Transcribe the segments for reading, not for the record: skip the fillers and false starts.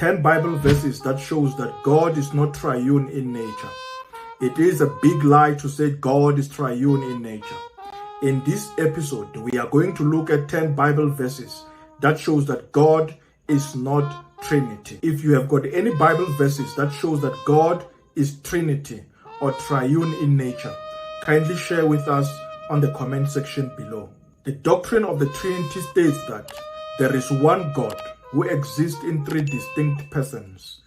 10 Bible verses that shows that God is not triune in nature. It is a big lie to say God is triune in nature. In this episode, we are going to look at 10 Bible verses that shows that God is not Trinity. If you have got any Bible verses that shows that God is Trinity or triune in nature, kindly share with us on the comment section below. The doctrine of the Trinity states that there is one God who exists in three distinct persons: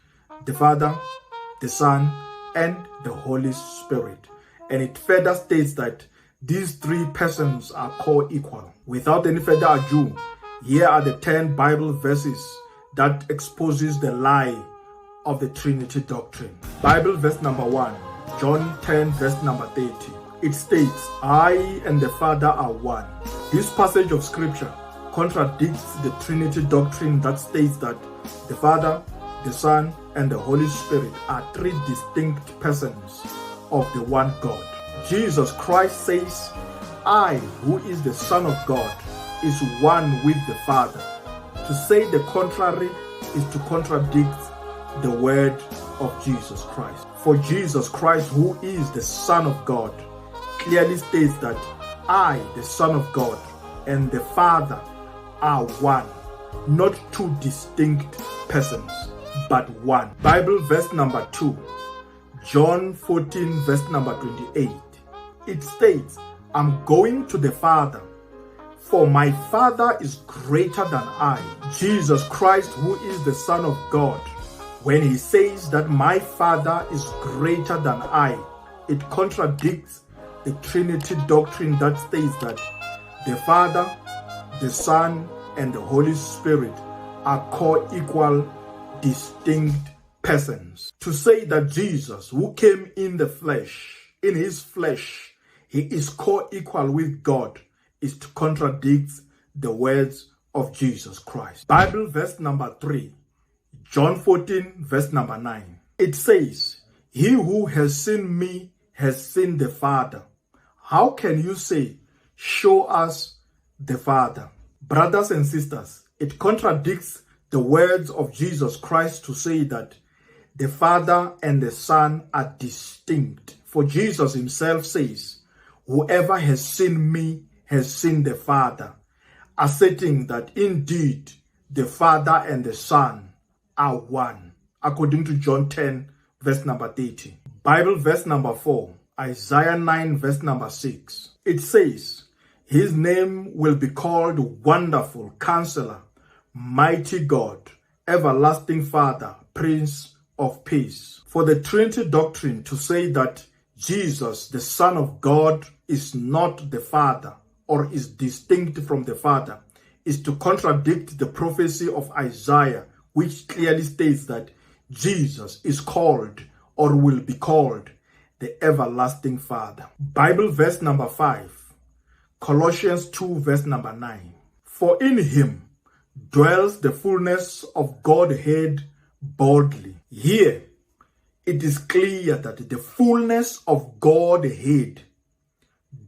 the Father, the Son, and the Holy Spirit. And it further states that these three persons are co-equal. Without any further ado, here are the 10 Bible verses that exposes the lie of the Trinity doctrine. Bible verse number 1, John 10 verse number 30. It states, "I and the Father are one." This passage of scripture contradicts the Trinity doctrine that states that the Father, the Son, and the Holy Spirit are three distinct persons of the one God. Jesus Christ says, "I, who is the Son of God, is one with the Father." To say the contrary is to contradict the word of Jesus Christ. For Jesus Christ, who is the Son of God, clearly states that I, the Son of God, and the Father are one, not two distinct persons, but one. Bible verse number 2, John 14 verse number 28. It states, "I'm going to the Father, for my Father is greater than I." Jesus Christ, who is the Son of God, when he says that my Father is greater than I, it contradicts the Trinity doctrine that states that the Father, the Son, and the Holy Spirit are co-equal, distinct persons. To say that Jesus, who came in the flesh, in his flesh, he is co-equal with God, is to contradict the words of Jesus Christ. Bible verse number 3, John 14 verse number 9. It says, "He who has seen me has seen the Father." How can you say, "Show us the Father"? Brothers and sisters, it contradicts the words of Jesus Christ to say that the Father and the Son are distinct. For Jesus himself says, "Whoever has seen me has seen the Father," asserting that indeed the Father and the Son are one, according to John 10 verse number 30. Bible verse number 4, Isaiah 9 verse number 6. It says, "His name will be called Wonderful Counselor, Mighty God, Everlasting Father, Prince of Peace." For the Trinity doctrine to say that Jesus, the Son of God, is not the Father or is distinct from the Father is to contradict the prophecy of Isaiah, which clearly states that Jesus is called or will be called the Everlasting Father. Bible verse number 5, Colossians 2 verse number 9. "For in him dwells the fullness of Godhead bodily." Here, it is clear that the fullness of Godhead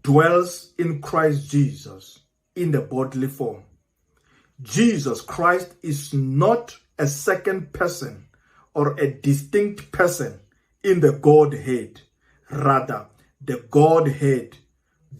dwells in Christ Jesus in the bodily form. Jesus Christ is not a second person or a distinct person in the Godhead. Rather, the Godhead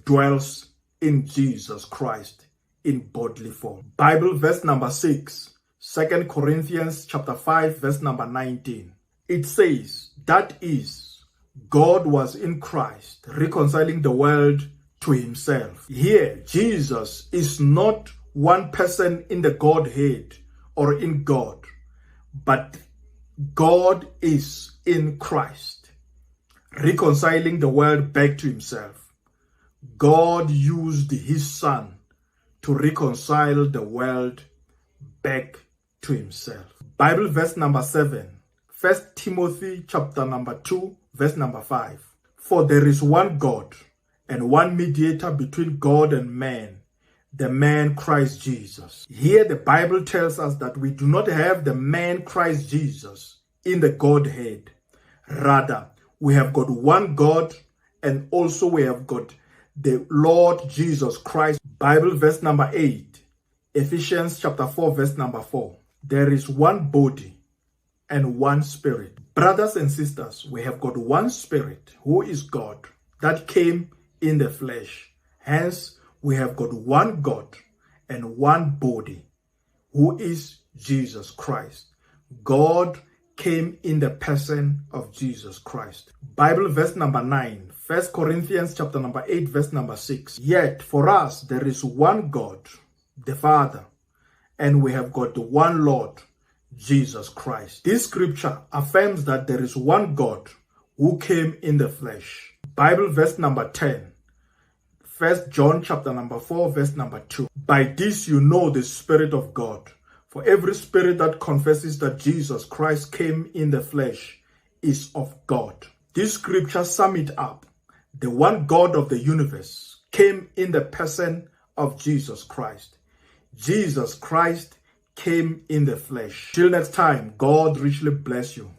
dwells in Jesus Christ in bodily form. Bible verse number 6, 2 Corinthians chapter 5 verse number 19. It says, "That is, God was in Christ, reconciling the world to himself." Here, Jesus is not one person in the Godhead or in God, but God is in Christ, reconciling the world back to himself. God used his Son to reconcile the world back to himself. Bible verse number 7, 1 Timothy chapter number 2 verse number 5. "For there is one God and one mediator between God and man, the man Christ Jesus." Here the Bible tells us that we do not have the man Christ Jesus in the Godhead. Rather, we have got one God, and also we have got the Lord Jesus Christ. Bible verse number 8, Ephesians chapter 4 verse number 4. "There is one body and one Spirit. Brothers and sisters, we have got one Spirit, who is God, that came in the flesh. Hence, we have got one God and one body, who is Jesus Christ. God came in the person of Jesus Christ. Bible verse number 9, 1 Corinthians chapter number 8, verse number 6. Yet for us there is one God, the Father, and we have got the one Lord, Jesus Christ. This scripture affirms that there is one God who came in the flesh. Bible verse number 10, 1 John chapter number 4, verse number 2. By this you know the Spirit of God. For every spirit that confesses that Jesus Christ came in the flesh is of God. This scripture sum it up. The one God of the universe came in the person of Jesus Christ. Jesus Christ came in the flesh. Till next time, God richly bless you.